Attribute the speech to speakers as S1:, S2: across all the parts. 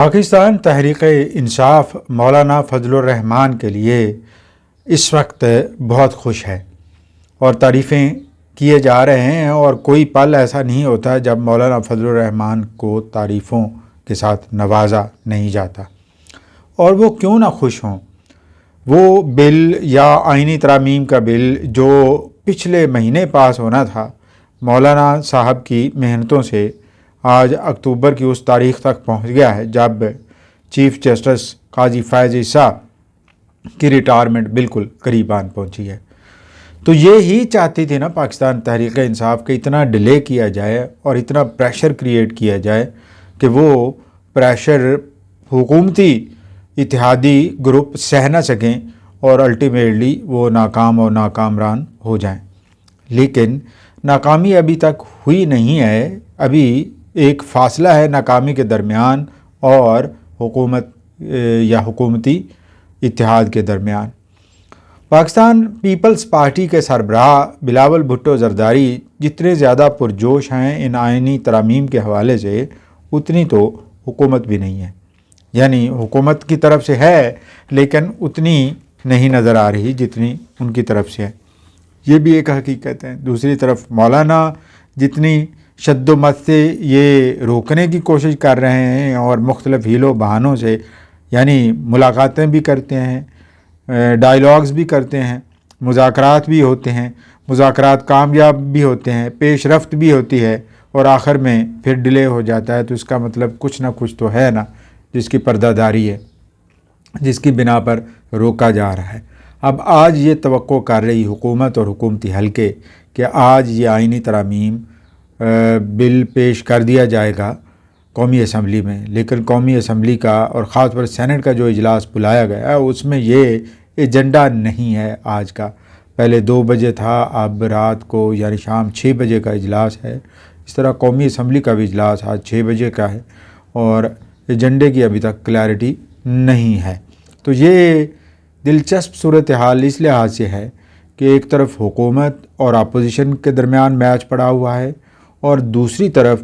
S1: پاکستان تحریک انصاف مولانا فضل الرحمان کے لیے اس وقت بہت خوش ہے اور تعریفیں کیے جا رہے ہیں، اور کوئی پل ایسا نہیں ہوتا جب مولانا فضل الرحمان کو تعریفوں کے ساتھ نوازا نہیں جاتا۔ اور وہ کیوں نہ خوش ہوں۔ وہ بل یا آئینی ترامیم کا بل جو پچھلے مہینے پاس ہونا تھا، مولانا صاحب کی محنتوں سے آج اکتوبر کی اس تاریخ تک پہنچ گیا ہے جب چیف جسٹس قاضی فائز عیسیٰ کی ریٹائرمنٹ بالکل قریب آن پہنچی ہے۔ تو یہی چاہتی تھی نا پاکستان تحریک انصاف کہ اتنا ڈیلے کیا جائے اور اتنا پریشر کریٹ کیا جائے کہ وہ پریشر حکومتی اتحادی گروپ سہ نہ سکیں اور الٹیمیٹلی وہ ناکام اور ناکامران ہو جائیں۔ لیکن ناکامی ابھی تک ہوئی نہیں ہے، ابھی ایک فاصلہ ہے ناکامی کے درمیان اور حکومت یا حکومتی اتحاد کے درمیان۔ پاکستان پیپلز پارٹی کے سربراہ بلاول بھٹو زرداری جتنے زیادہ پرجوش ہیں ان آئینی ترامیم کے حوالے سے، اتنی تو حکومت بھی نہیں ہے۔ یعنی حکومت کی طرف سے ہے لیکن اتنی نہیں نظر آ رہی جتنی ان کی طرف سے ہے، یہ بھی ایک حقیقت ہے۔ دوسری طرف مولانا جتنی شد و مت سے یہ روکنے کی کوشش کر رہے ہیں اور مختلف ہیل و بہانوں سے، یعنی ملاقاتیں بھی کرتے ہیں، ڈائیلاگز بھی کرتے ہیں، مذاکرات بھی ہوتے ہیں، مذاکرات کامیاب بھی ہوتے ہیں، پیش رفت بھی ہوتی ہے، اور آخر میں پھر ڈیلے ہو جاتا ہے، تو اس کا مطلب کچھ نہ کچھ تو ہے نا جس کی پردہ داری ہے، جس کی بنا پر روکا جا رہا ہے۔ اب آج یہ توقع کر رہی حکومت اور حکومتی حلقے کہ آج یہ آئینی ترامیم بل پیش کر دیا جائے گا قومی اسمبلی میں، لیکن قومی اسمبلی کا اور خاص طور سینٹ کا جو اجلاس بلایا گیا ہے اس میں یہ ایجنڈا نہیں ہے آج کا۔ پہلے 2 بجے تھا، اب رات کو یعنی شام 6 بجے کا اجلاس ہے۔ اس طرح قومی اسمبلی کا بھی اجلاس آج 6 بجے کا ہے اور ایجنڈے کی ابھی تک کلیئرٹی نہیں ہے۔ تو یہ دلچسپ صورتحال اس لحاظ سے ہے کہ ایک طرف حکومت اور اپوزیشن کے درمیان میچ پڑا ہوا ہے، اور دوسری طرف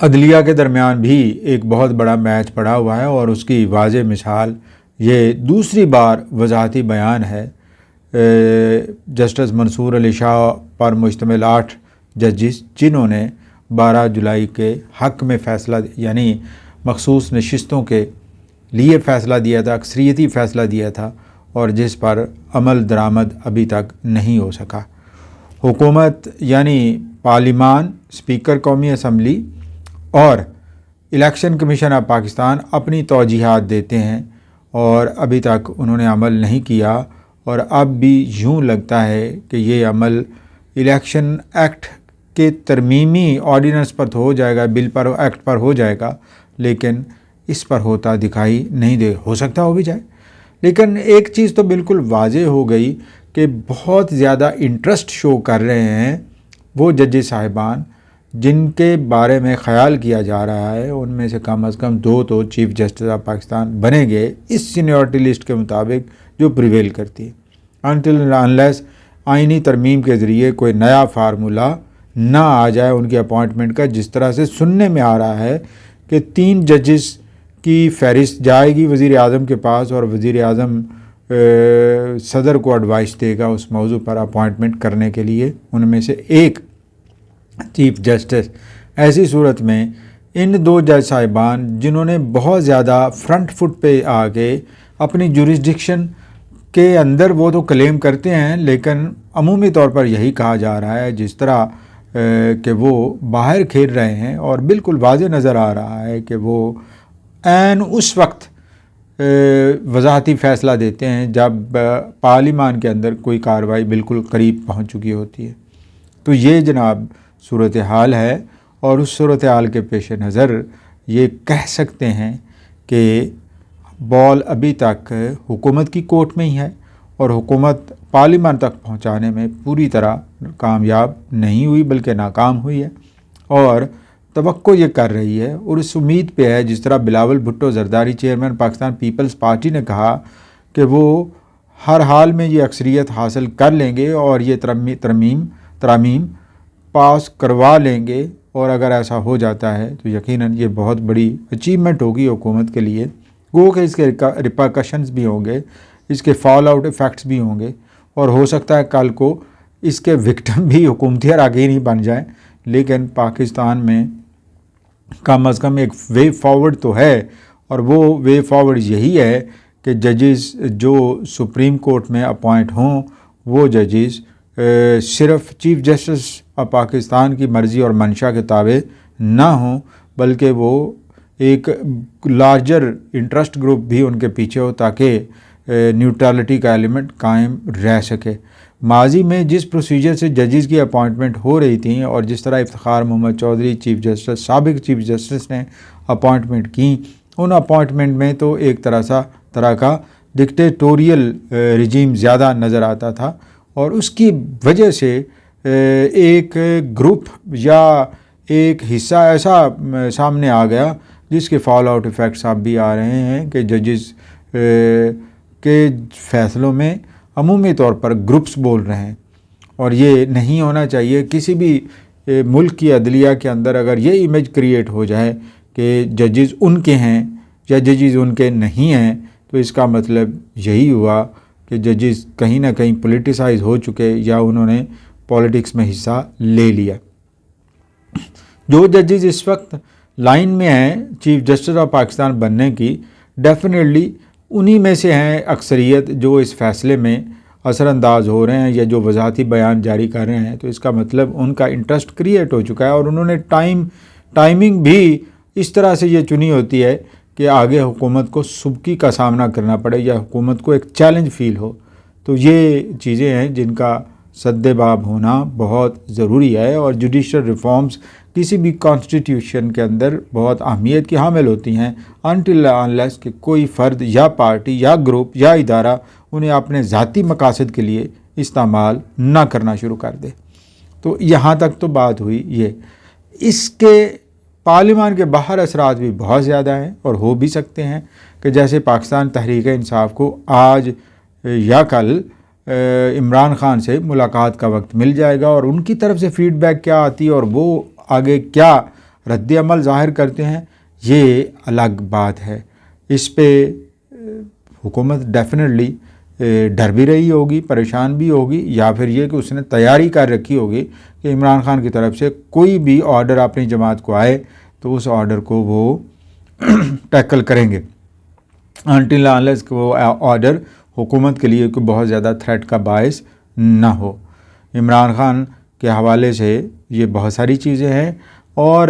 S1: عدلیہ کے درمیان بھی ایک بہت بڑا میچ پڑا ہوا ہے، اور اس کی واضح مثال یہ دوسری بار وضاحتی بیان ہے جسٹس منصور علی شاہ پر مشتمل 8 ججز جنہوں نے 12 جولائی کے حق میں فیصلہ یعنی مخصوص نشستوں کے لیے فیصلہ دیا تھا، اکثریتی فیصلہ دیا تھا، اور جس پر عمل درآمد ابھی تک نہیں ہو سکا۔ حکومت یعنی پارلیمان، اسپیکر قومی اسمبلی اور الیکشن کمیشن آف پاکستان اپنی توجیہات دیتے ہیں، اور ابھی تک انہوں نے عمل نہیں کیا، اور اب بھی یوں لگتا ہے کہ یہ عمل الیکشن ایکٹ کے ترمیمی آرڈیننس پر تو ہو جائے گا، بل پر، ایکٹ پر ہو جائے گا، لیکن اس پر ہوتا دکھائی نہیں دے، ہو سکتا ہو بھی جائے۔ لیکن ایک چیز تو بالکل واضح ہو گئی کہ بہت زیادہ انٹرسٹ شو کر رہے ہیں وہ ججز صاحبان جن کے بارے میں خیال کیا جا رہا ہے ان میں سے کم از کم 2 تو چیف جسٹس آف پاکستان بنے گئے اس سینیورٹی لسٹ کے مطابق جو پریویل کرتی ہے، انٹل انلیس آئینی ترمیم کے ذریعے کوئی نیا فارمولہ نہ آ جائے ان کی اپوائنٹمنٹ کا۔ جس طرح سے سننے میں آ رہا ہے کہ 3 ججز کی فہرست جائے گی وزیر اعظم کے پاس، اور وزیر اعظم صدر کو ایڈوائس دے گا اس موضوع پر اپوائنٹمنٹ کرنے کے لیے، ان میں سے ایک چیف جسٹس۔ ایسی صورت میں ان 2 جج صاحبان جنہوں نے بہت زیادہ فرنٹ فٹ پہ آ کے اپنی جورسڈکشن کے اندر وہ تو کلیم کرتے ہیں، لیکن عمومی طور پر یہی کہا جا رہا ہے جس طرح کہ وہ باہر کھیل رہے ہیں، اور بالکل واضح نظر آ رہا ہے کہ وہ عین اس وقت وضاحتی فیصلہ دیتے ہیں جب پارلیمان کے اندر کوئی کارروائی بالکل قریب پہنچ چکی ہوتی ہے۔ تو یہ جناب صورتحال ہے، اور اس صورتحال کے پیش نظر یہ کہہ سکتے ہیں کہ بال ابھی تک حکومت کی کورٹ میں ہی ہے، اور حکومت پارلیمان تک پہنچانے میں پوری طرح کامیاب نہیں ہوئی بلکہ ناکام ہوئی ہے، اور توقع یہ کر رہی ہے اور اس امید پہ ہے، جس طرح Bilawal Bhutto Zardari chairman Pakistan peoples party نے کہا کہ وہ ہر حال میں یہ اکثریت حاصل کر لیں گے اور یہ ترامیم پاس کروا لیں گے اور اگر ایسا ہو جاتا ہے تو یقیناً یہ بہت بڑی اچیومنٹ ہوگی حکومت کے لیے. گو کہ اس کے ریپرکشنز بھی ہوں گے, اس کے فال آؤٹ ایفیکٹس بھی ہوں گے, اور ہو سکتا ہے کل کو اس کے وکٹم بھی حکومتی اراکین ہی بن جائیں. لیکن پاکستان میں کم از کم ایک وے فارورڈ تو ہے, اور وہ وے فارورڈ یہی ہے کہ ججز جو سپریم کورٹ میں اپوائنٹ ہوں وہ ججز صرف چیف جسٹس آف پاکستان کی مرضی اور منشا کے تابع نہ ہوں, بلکہ وہ ایک لارجر انٹرسٹ گروپ بھی ان کے پیچھے ہو تاکہ نیوٹرلٹی کا ایلیمنٹ قائم رہ سکے. ماضی میں جس پروسیجر سے ججز کی اپوائنٹمنٹ ہو رہی تھیں اور جس طرح افتخار محمد چودھری چیف جسٹس سابق چیف جسٹس نے اپوائنٹمنٹ کی, ان اپوائنٹمنٹ میں تو ایک طرح کا ڈکٹیٹوریل رجیم زیادہ نظر آتا تھا, اور اس کی وجہ سے ایک گروپ یا ایک حصہ ایسا سامنے آ گیا جس کے فال آؤٹ ایفیکٹس اب بھی آ رہے ہیں کہ ججز کے فیصلوں میں عمومی طور پر گروپس بول رہے ہیں. اور یہ نہیں ہونا چاہیے. کسی بھی ملک کی عدلیہ کے اندر اگر یہ امیج کریٹ ہو جائے کہ ججز ان کے ہیں یا ججز ان کے نہیں ہیں, تو اس کا مطلب یہی ہوا کہ ججز کہیں نہ کہیں پولیٹیسائز ہو چکے یا انہوں نے پولیٹکس میں حصہ لے لیا. جو ججز اس وقت لائن میں ہیں چیف جسٹس آف پاکستان بننے کی, ڈیفینیٹلی انہی میں سے ہیں اکثریت جو اس فیصلے میں اثر انداز ہو رہے ہیں یا جو وضاحتی بیان جاری کر رہے ہیں. تو اس کا مطلب ان کا انٹرسٹ کریٹ ہو چکا ہے, اور انہوں نے ٹائمنگ بھی اس طرح سے یہ چنی ہوتی ہے کہ آگے حکومت کو سبکی کا سامنا کرنا پڑے یا حکومت کو ایک چیلنج فیل ہو. تو یہ چیزیں ہیں جن کا سد باب ہونا بہت ضروری ہے, اور جوڈیشل ریفارمز کسی بھی کانسٹیٹیوشن کے اندر بہت اہمیت کی حامل ہوتی ہیں انٹل انلیس کہ کوئی فرد یا پارٹی یا گروپ یا ادارہ انہیں اپنے ذاتی مقاصد کے لیے استعمال نہ کرنا شروع کر دے. تو یہاں تک تو بات ہوئی یہ. اس کے پارلیمان کے باہر اثرات بھی بہت زیادہ ہیں اور ہو بھی سکتے ہیں کہ جیسے پاکستان تحریک انصاف کو آج یا کل عمران خان سے ملاقات کا وقت مل جائے گا, اور ان کی طرف سے فیڈ بیک کیا آتی ہے اور وہ آگے کیا رد عمل ظاہر کرتے ہیں یہ الگ بات ہے. اس پہ حکومت ڈیفینیٹلی ڈر بھی رہی ہوگی, پریشان بھی ہوگی, یا پھر یہ کہ اس نے تیاری کر رکھی ہوگی کہ عمران خان کی طرف سے کوئی بھی آرڈر اپنی جماعت کو آئے تو اس آرڈر کو وہ ٹیکل کریں گے انٹل انلیس کہ وہ آرڈر حکومت کے لیے کوئی بہت زیادہ تھریٹ کا باعث نہ ہو. عمران خان کے حوالے سے یہ بہت ساری چیزیں ہیں, اور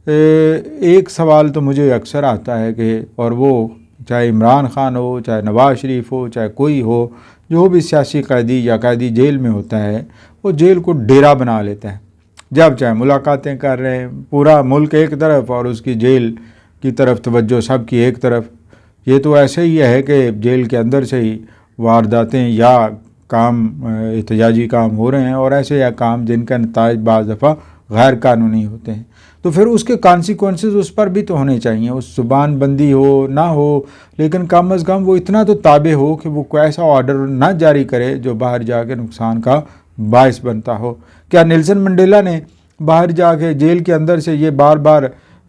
S1: ایک سوال تو مجھے اکثر آتا ہے کہ, اور وہ چاہے عمران خان ہو, چاہے نواز شریف ہو, چاہے کوئی ہو, جو بھی سیاسی قیدی یا قیدی جیل میں ہوتا ہے وہ جیل کو ڈیرا بنا لیتا ہے. جب چاہے ملاقاتیں کر رہے ہیں, پورا ملک ایک طرف اور اس کی جیل کی طرف توجہ سب کی ایک طرف. یہ تو ایسے ہی ہے کہ جیل کے اندر سے ہی وارداتیں یا کام احتجاجی کام ہو رہے ہیں, اور ایسے یا کام جن کا نتائج بعض دفعہ غیر قانونی ہوتے ہیں. تو پھر اس کے کانسیکوینسز اس پر بھی تو ہونے چاہیے. اس زبان بندی ہو نہ ہو, لیکن کم از کم وہ اتنا تو تابع ہو کہ وہ کوئی ایسا آرڈر نہ جاری کرے جو باہر جا کے نقصان کا باعث بنتا ہو. کیا نیلسن منڈیلا نے باہر جا کے جیل کے اندر سے یہ بار بار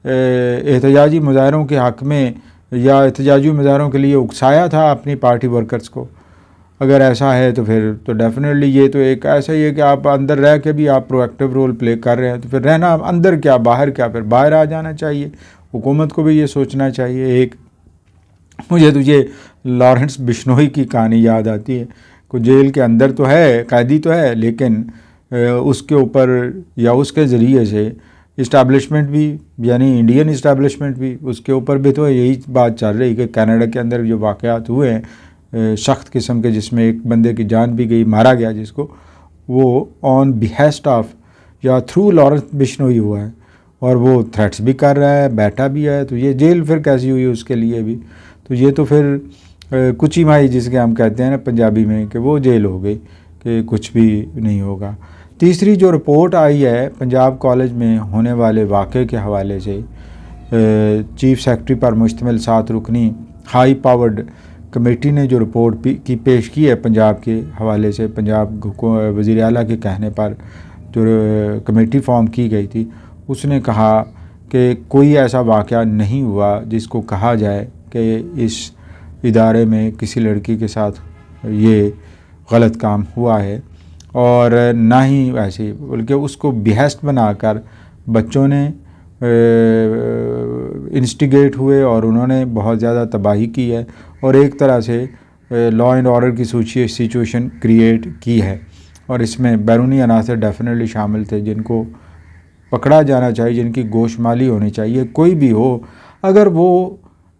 S1: احتجاجی مظاہروں کے حق میں یا احتجاجی مظاہروں کے لیے اکسایا تھا اپنی پارٹی ورکرز کو؟ اگر ایسا ہے تو پھر تو ڈیفینیٹلی یہ تو ایک ایسا ہی ہے کہ آپ اندر رہ کے بھی آپ پرو ایکٹیو رول پلے کر رہے ہیں, تو پھر رہنا اندر کیا باہر کیا, پھر باہر آ جانا چاہیے. حکومت کو بھی یہ سوچنا چاہیے. ایک مجھے تو یہ لارنس بشنوئی کی کہانی یاد آتی ہے. کوئی جیل کے اندر تو ہے, قیدی تو ہے, لیکن اس کے اوپر یا اس کے ذریعے سے اسٹیبلشمنٹ بھی, یعنی انڈین اسٹیبلشمنٹ بھی, اس کے اوپر بھی تو یہی بات چل رہی کہ کینیڈا کے اندر جو واقعات ہوئے ہیں سخت قسم کے, جس میں ایک بندے کی جان بھی گئی, مارا گیا جس کو, وہ آن بیہسٹ آف یا تھرو لارنس بشنوئی ہوا ہے, اور وہ تھریٹس بھی کر رہا ہے, بیٹھا بھی ہے. تو یہ جیل پھر کیسی ہوئی اس کے لیے بھی؟ تو یہ تو پھر کچی مائی جس کے ہم کہتے ہیں نا پنجابی میں, کہ وہ جیل ہو گئی کہ کچھ بھی نہیں ہوگا. تیسری جو رپورٹ آئی ہے پنجاب کالج میں ہونے والے واقعے کے حوالے سے, چیف سیکرٹری پر مشتمل 7 رکنی ہائی پاورڈ کمیٹی نے جو رپورٹ کی پیش کی ہے پنجاب کے حوالے سے, پنجاب وزیر اعلیٰ کے کہنے پر جو کمیٹی فارم کی گئی تھی, اس نے کہا کہ کوئی ایسا واقعہ نہیں ہوا جس کو کہا جائے کہ اس ادارے میں کسی لڑکی کے ساتھ یہ غلط کام ہوا ہے، اور نہ ہی ویسے، بلکہ اس کو بہشت بنا کر بچوں نے انسٹیگیٹ ہوئے اور انہوں نے بہت زیادہ تباہی کی ہے، اور ایک طرح سے لا اینڈ آرڈر کی سچویشن کریٹ کی ہے، اور اس میں بیرونی عناصر ڈیفینیٹلی شامل تھے جن کو پکڑا جانا چاہیے، جن کی گوش مالی ہونی چاہیے۔ کوئی بھی ہو، اگر وہ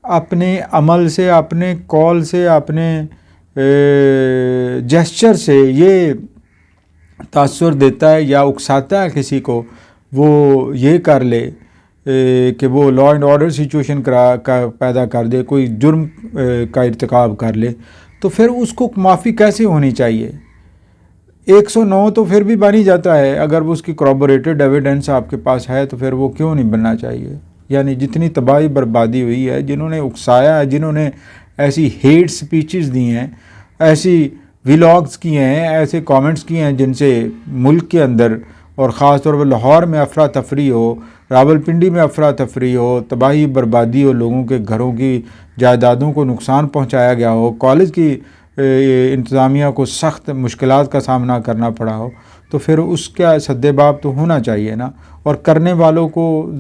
S1: اپنے عمل سے، اپنے کال سے، اپنے جیسچر سے یہ تاثر دیتا ہے یا اکساتا ہے کسی کو، وہ یہ کر لے کہ وہ لا اینڈ آرڈر سچویشن پیدا کر دے، کوئی جرم کا ارتکاب کر لے، تو پھر اس کو معافی کیسے ہونی چاہیے؟ 109 تو پھر بھی بن ہی جاتا ہے، اگر وہ اس کی کورابوریٹڈ ایویڈنس آپ کے پاس ہے تو پھر وہ کیوں نہیں بننا چاہیے؟ یعنی جتنی تباہی بربادی ہوئی ہے، جنہوں نے اکسایا ہے، جنہوں نے ایسی ہیٹ سپیچز دی ہیں، ایسی ویلاگز کیے ہیں، ایسے کامنٹس کیے ہیں جن سے ملک کے اندر اور خاص طور پر لاہور میں افراتفری ہو، راولپنڈی میں افراتفری ہو، تباہی بربادی ہو، لوگوں کے گھروں کی جائیدادوں کو نقصان پہنچایا گیا ہو، کالج کی انتظامیہ کو سخت مشکلات کا سامنا کرنا پڑا ہو، تو پھر اس کا سد باب تو ہونا چاہیے نا، اور کرنے والوں کو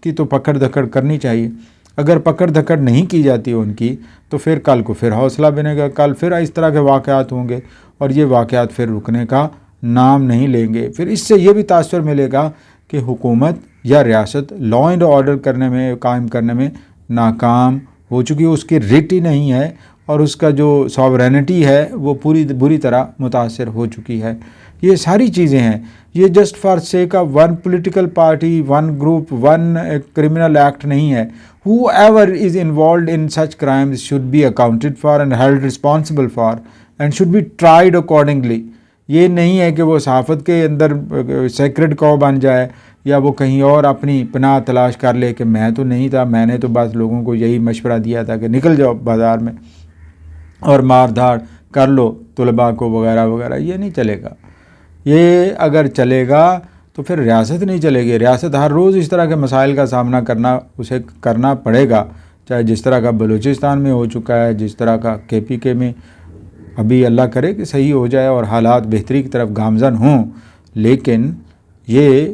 S1: کی تو پکڑ دھکڑ کرنی چاہیے۔ اگر پکڑ دھکڑ نہیں کی جاتی ان کی، تو پھر کل کو پھر حوصلہ بنے گا، کل پھر اس طرح کے واقعات ہوں گے، اور یہ واقعات پھر رکنے کا نام نہیں لیں گے۔ پھر اس سے یہ بھی تاثر ملے گا کہ حکومت یا ریاست لا اینڈ آرڈر کرنے میں، قائم کرنے میں ناکام ہو چکی ہے، اس کی ریٹ ہی نہیں ہے، اور اس کا جو ساورینٹی ہے وہ بری طرح متاثر ہو چکی ہے۔ یہ ساری چیزیں ہیں، یہ just for sake of one political party, one group, one criminal act نہیں ہے۔ whoever is involved in such crimes should be accounted for and held responsible for and should be tried accordingly۔ یہ نہیں ہے کہ وہ صحافت کے اندر sacred کو بن جائے، یا وہ کہیں اور اپنی پناہ تلاش کر لے کہ میں تو نہیں تھا، میں نے تو بس لوگوں کو یہی مشورہ دیا تھا کہ نکل جاؤ بازار میں اور مار دھاڑ کر لو طلباء کو وغیرہ وغیرہ۔ یہ نہیں چلے گا۔ یہ اگر چلے گا تو پھر ریاست نہیں چلے گی۔ ریاست ہر روز اس طرح کے مسائل کا سامنا اسے کرنا پڑے گا، چاہے جس طرح کا بلوچستان میں ہو چکا ہے، جس طرح کا KPK میں۔ ابھی اللہ کرے کہ صحیح ہو جائے اور حالات بہتری کی طرف گامزن ہوں، لیکن یہ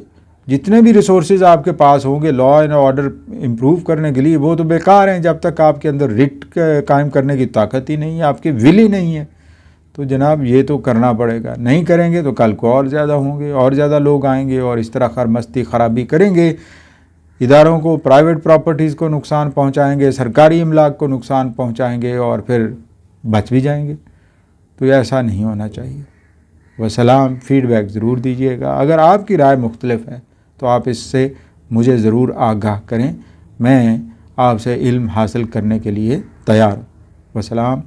S1: جتنے بھی ریسورسز آپ کے پاس ہوں گے لا اینڈ آرڈر امپروو کرنے کے لیے، وہ تو بیکار ہیں جب تک آپ کے اندر ریٹ قائم کرنے کی طاقت ہی نہیں ہے، آپ کی ول ہی نہیں ہے۔ تو جناب یہ تو کرنا پڑے گا، نہیں کریں گے تو کل کو اور زیادہ ہوں گے، اور زیادہ لوگ آئیں گے اور اس طرح خرمستی خرابی کریں گے، اداروں کو، پرائیویٹ پراپرٹیز کو نقصان پہنچائیں گے، سرکاری املاک کو نقصان پہنچائیں گے، اور پھر بچ بھی جائیں گے۔ تو ایسا نہیں ہونا چاہیے۔ وسلام، فیڈ بیک ضرور دیجیے گا۔ اگر آپ کی رائے مختلف ہے تو آپ اس سے مجھے ضرور آگاہ کریں، میں آپ سے علم حاصل کرنے کے لیے تیار ہوں۔ وسلام۔